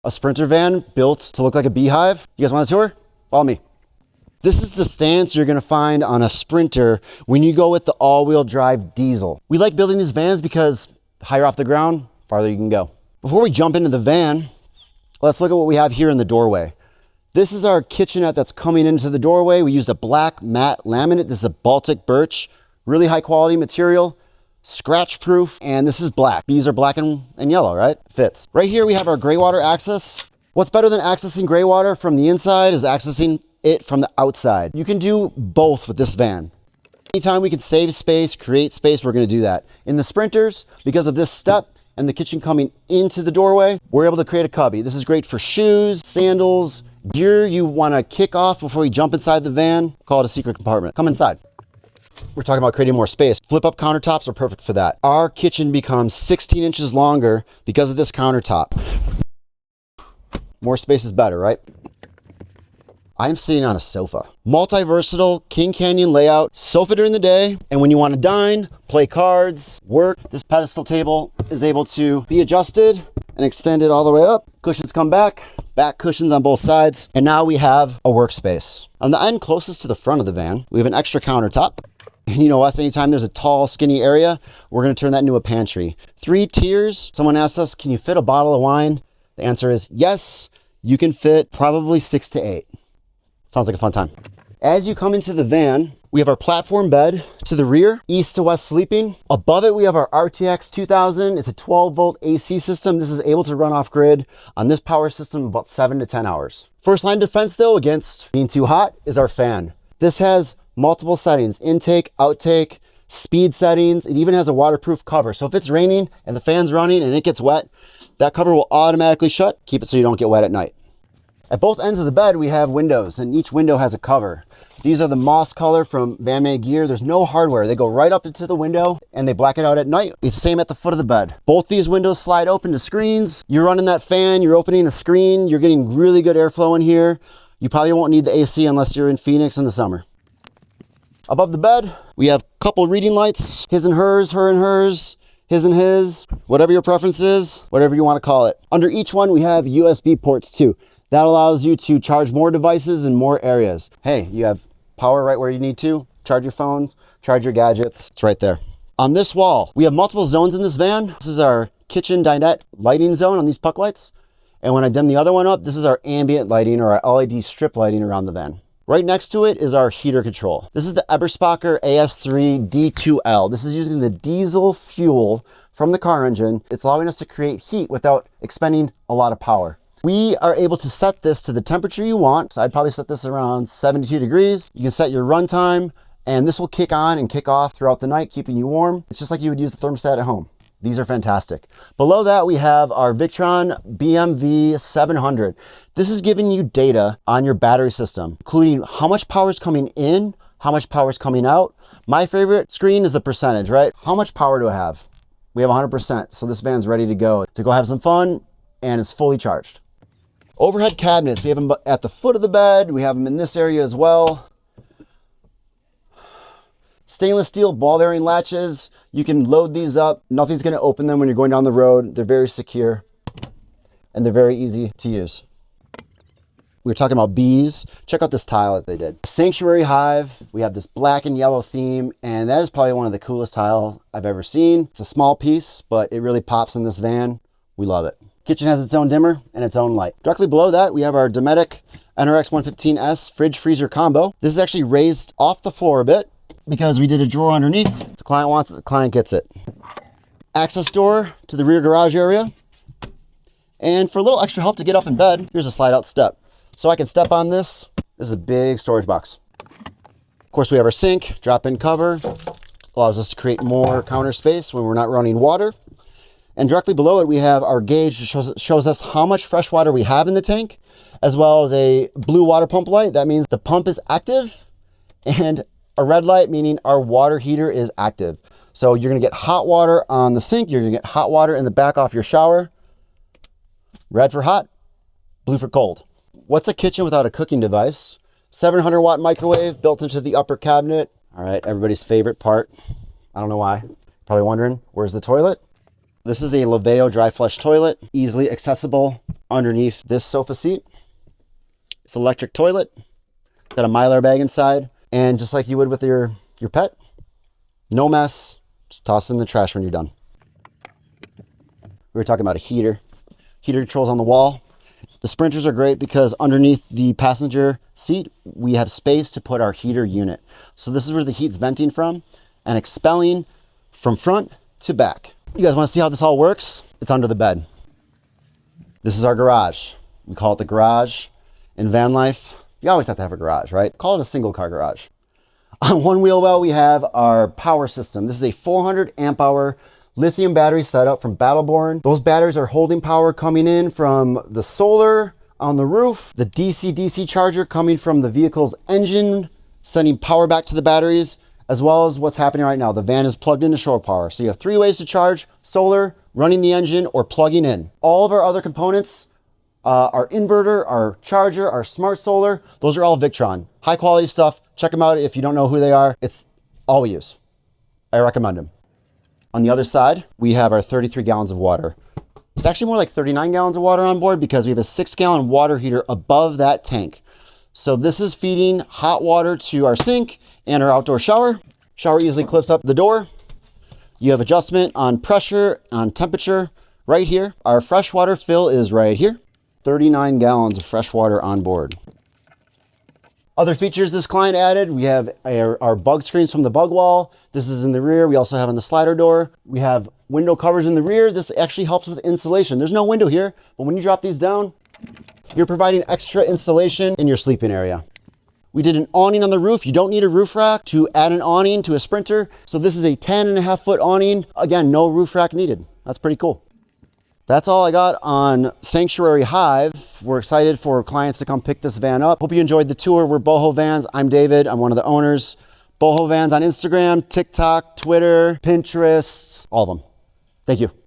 A Sprinter van built to look like a beehive. You guys want a tour? Follow me. This is the stance you're gonna find on a Sprinter when you go with the all-wheel drive diesel. We like building these vans because higher off the ground, farther you can go. Before we jump into the van, let's look at what we have here in the doorway. This is our kitchenette that's coming into the doorway. We used a black matte laminate. This is a Baltic birch, really high quality material, scratch proof, and this is black. These are black and yellow, right? Fits. Right here we have our gray water access. What's better than accessing gray water from the inside is accessing it from the outside. You can do both with this van. Anytime we can save space, create space, we're gonna do that. In the Sprinters, because of this step and the kitchen coming into the doorway, we're able to create a cubby. This is great for shoes, sandals, gear you wanna kick off before you jump inside the van. Call it a secret compartment. Come inside. We're talking about creating more space. Flip up countertops are perfect for that. Our kitchen becomes 16 inches longer because of this countertop. More space is better, right? I'm sitting on a sofa. Multi-versatile King Canyon layout, sofa during the day, and when you want to dine, play cards, work, this pedestal table is able to be adjusted and extended all the way up. Cushions come back cushions on both sides, and now we have a workspace. On the end closest to the front of the van, we have an extra countertop. And you know us, anytime there's a tall, skinny area, we're gonna turn that into a pantry. 3 tiers. Someone asked us, can you fit a bottle of wine? The answer is yes, you can fit probably 6 to 8. Sounds like a fun time. As you come into the van, we have our platform bed to the rear, east to west sleeping. Above it, we have our RTX 2000. It's a 12-volt AC system. This is able to run off grid on this power system about 7 to 10 hours. First line defense though, against being too hot, is our fan. This has multiple settings, intake, outtake, speed settings. It even has a waterproof cover. So if it's raining and the fan's running and it gets wet, that cover will automatically shut. Keep it so you don't get wet at night. At both ends of the bed, we have windows, and each window has a cover. These are the moss color from Van May Gear. There's no hardware. They go right up into the window and they black it out at night. It's the same at the foot of the bed. Both these windows slide open to screens. You're running that fan, you're opening a screen, you're getting really good airflow in here. You probably won't need the AC unless you're in Phoenix in the summer. Above the bed, we have a couple reading lights, his and hers, her and hers, his and his, whatever your preference is, whatever you want to call it. Under each one, we have USB ports too. That allows you to charge more devices in more areas. Hey, you have power right where you need to. Charge your phones, charge your gadgets. It's right there. On this wall, we have multiple zones in this van. This is our kitchen dinette lighting zone on these puck lights. And when I dim the other one up, this is our ambient lighting or our LED strip lighting around the van. Right next to it is our heater control. This is the Eberspacher AS3 D2L. This is using the diesel fuel from the car engine. It's allowing us to create heat without expending a lot of power. We are able to set this to the temperature you want. So I'd probably set this around 72 degrees. You can set your run time, and this will kick on and kick off throughout the night, keeping you warm. It's just like you would use the thermostat at home. These are fantastic. Below that, we have our Victron BMV 700. This is giving you data on your battery system, including how much power is coming in, how much power is coming out. My favorite screen is the percentage, right? How much power do I have? We have 100%, so this van's ready to go have some fun, and it's fully charged. Overhead cabinets, we have them at the foot of the bed. We have them in this area as well. Stainless steel ball bearing latches. You can load these up. Nothing's gonna open them when you're going down the road. They're very secure and they're very easy to use. We were talking about bees. Check out this tile that they did. Sanctuary Hive. We have this black and yellow theme, and that is probably one of the coolest tiles I've ever seen. It's a small piece, but it really pops in this van. We love it. Kitchen has its own dimmer and its own light. Directly below that, we have our Dometic NRX 115S fridge freezer combo. This is actually raised off the floor a bit because we did a drawer underneath. If the client wants it, the client gets it. Access door to the rear garage area. And for a little extra help to get up in bed, here's a slide out step. So I can step on this. This is a big storage box. Of course, we have our sink, drop-in cover. Allows us to create more counter space when we're not running water. And directly below it, we have our gauge that shows us how much fresh water we have in the tank, as well as a blue water pump light. That means the pump is active, and a red light meaning our water heater is active. So you're gonna get hot water on the sink, you're gonna get hot water in the back off your shower. Red for hot, blue for cold. What's a kitchen without a cooking device? 700 watt microwave built into the upper cabinet. All right, everybody's favorite part. I don't know why. Probably wondering, where's the toilet? This is a Laveo dry flush toilet, easily accessible underneath this sofa seat. It's electric toilet, got a Mylar bag inside, and just like you would with your pet, no mess, just toss it in the trash when you're done. We were talking about a heater. Heater controls on the wall. The Sprinters are great because underneath the passenger seat, we have space to put our heater unit. So this is where the heat's venting from and expelling from front to back. You guys want to see how this all works? It's under the bed. This is our garage. We call it the garage. In van life, you always have to have a garage, right? Call it a single car garage. On one wheel well, we have our power system. This is a 400 amp hour lithium battery setup from Battleborn. Those batteries are holding power coming in from the solar on the roof, the DC-DC charger coming from the vehicle's engine, sending power back to the batteries, as well as what's happening right now. The van is plugged into shore power. So you have 3 ways to charge: solar, running the engine, or plugging in. All of our other components, our inverter, our charger, our smart solar, those are all Victron. High quality stuff. Check them out if you don't know who they are. It's all we use. I recommend them. On the other side, we have our 33 gallons of water. It's actually more like 39 gallons of water on board because we have a 6-gallon water heater above that tank. So this is feeding hot water to our sink and our outdoor shower. Shower easily clips up the door. You have adjustment on pressure, on temperature right here. Our freshwater fill is right here. 39 gallons of fresh water on board. Other features this client added, we have our bug screens from the bug wall. This is in the rear. We also have on the slider door. We have window covers in the rear. This actually helps with insulation. There's no window here, but when you drop these down, you're providing extra insulation in your sleeping area. We did an awning on the roof. You don't need a roof rack to add an awning to a Sprinter. So this is a 10.5-foot awning. Again, no roof rack needed. That's pretty cool. That's all I got on Sanctuary Hive. We're excited for clients to come pick this van up. Hope you enjoyed the tour. We're Boho Vans. I'm David. I'm one of the owners. Boho Vans on Instagram, TikTok, Twitter, Pinterest, all of them. Thank you.